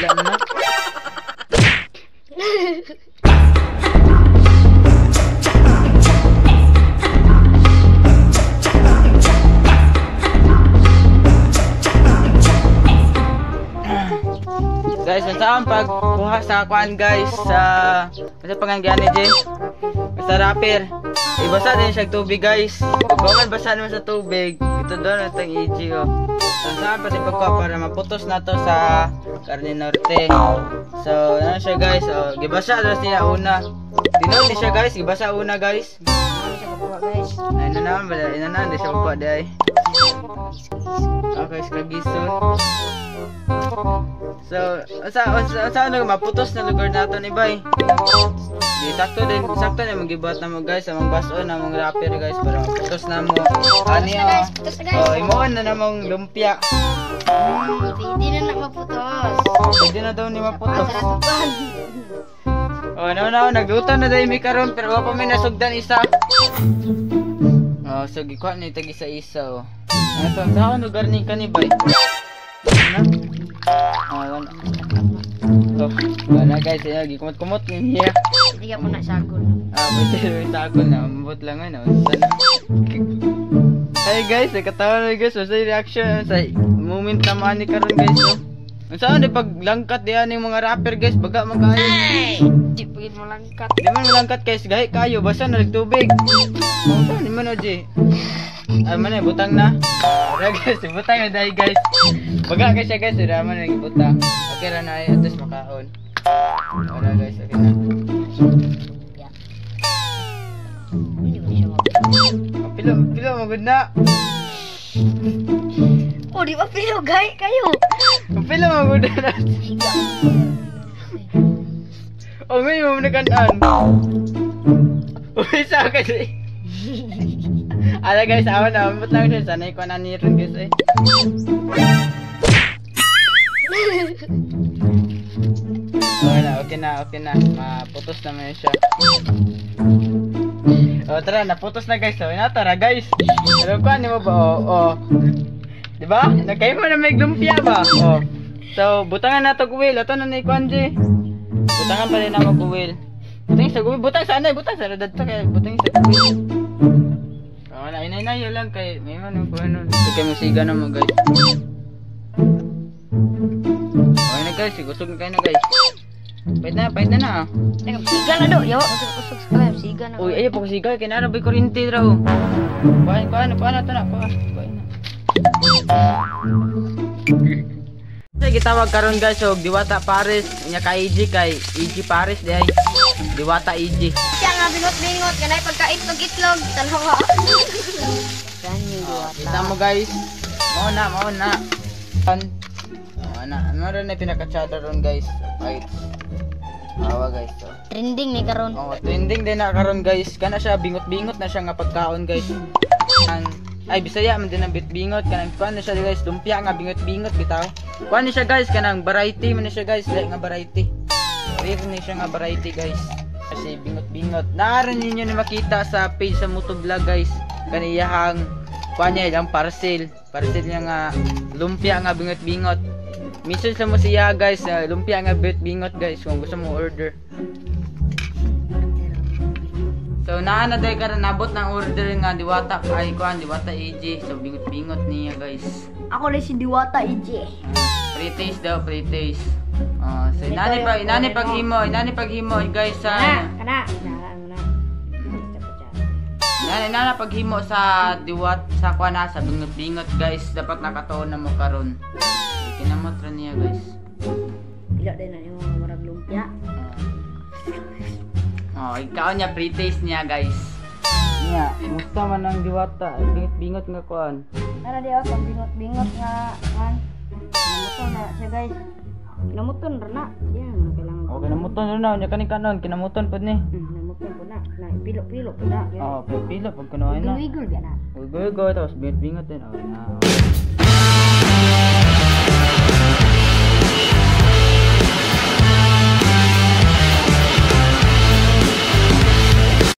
Wala na. Guys, saan pagkuha sa kuan guys sa panganggihan ni Jay sa rapper. Ibasa din siya tubig guys. Kung basa naman sa tubig, ito doon ang EG oh. Saan pati pagkuha para maputos na to sa Carne Norte. So, ano siya guys? Oh, gibasa daw siya una. Tinon ni siya guys, gibasa una guys. Ano siya pagkuha guys? Ay na naman ba? Ina na, hindi siya pagkuha day. Okay, kagiso. So, saan na maputos na lugar nato ni Bay? Sakto na magibuhat na mo guys sa mga baso na mga rapper guys para maputos na mo. Ani oh, imoon na namang lumpia. Pwede na maputos. Pwede na daw ni maputos. Oh, nagluto na dahil may karon pero wala pa may nasugdan isa. Oh, so gikuha ni tag isa-isa oh. Ito, saan lugar ni kanibay? Wala. So, wala guys, gikumot-kumot ng hiya. Hindi ka po na sagol. Pwede sagol na, mabot lang ano. Hey guys, katawa na guys, sa reaction, sa moment na mani karon guys. Saan di paglangkat diyan ng mga rapper guys, baga magkayo. Di pwede mo langkat. Di man malangkat guys, gahi kayo, basta na nagtubig. Saan, di man o G? Ay man butang na. Wala guys, butang na dahil guys. Baga ka siya guys, wala man nagibutang. Okay ra na ay, at least makaon. Wala guys, okay na. Hindi mo siya maputos. Pilo, magod na. Oh, di ba pilo kayo? Pilo, magod na. Oh, may mo nakanan. Uy, sa kasi. Ala guys, awan na, mabot lang siya. Sanay ko na nirin guys eh. Okay na. Maputos naman siya. Oh, tara, naputos na guys. So, tara guys. Pero kuhan mo ba? Oh. Diba? Nagkayo mo na may lumpia ba? Oh. So, butangan na ito kuwil. Ito na ni Kuhan G. Butangan pa rin naman kuwil. Butang sa kuwil. Butang sa anay. Butang sa radad to kaya. Butang sa kuwil. Wala, inay-inayo lang kay may ano po ano. Sige musiga na mo guys. Okay na guys, gusog na kayo na guys. Pahit na na. Teka, siga na do. Yawa, kusog sa kaya, siga na. Uy, ayaw po siga, kaya narabay kurinti raw. Kuhaan na ito na. Sige, tawag karon guys, so Diwata Paris, nya ka EG kay EG Paris diay. Diwata EG. Siya nga bingot-bingot, kanay pagka-itlog-itlog, tanawa. Kita mo guys. Mao na. Ano rin na pinaka-chatter ron guys. Right. Awa guys. So. Trending ni karon. Oh, trending din na karon guys. Kana siya bingot-bingot na siya nga pagkaon guys. Ay Bisaya man din ang bingot kanang kuan na siya guys, lumpia nga bingot-bingot bitaw. Kuan ni siya guys kanang variety man ni siya guys, like nga variety. Rare ni siya nga variety guys. Kasi bingot-bingot. Naaran ninyo na makita sa page sa Motovlog guys. Kaniyahang kuan niya ilang parcel niya nga lumpia nga bingot-bingot. Message sa mo siya guys, lumpia nga bingot guys kung gusto mo order. So naana day karon nabot ng order nga Diwata ay kuan Diwata EG. So bingot-bingot niya guys. Ako rin si Diwata EG. Pre-taste daw, pre-taste. So inani paghimo guys sa kana. Nana paghimo sa Diwat sa kuan sa bingot-bingot guys, dapat nakatuon na mo karon. Kinamot ra niya guys. Pila din na yung mga marag lumpia. Ikaw niya pre-taste niya guys. Niya, musta man ang Diwata, bingot nga kuan. Ara di ako bingot nga kan. Namuton na siya guys. Namuton ra na. Yan, kailangan. Okay, namuton ra na, nya kaning kanon, kinamuton pud ni. Namuton po na. Na pilo po na. Pilo pag kunoy na. Igol-igol ba na? Igol tapos bingot din. Na.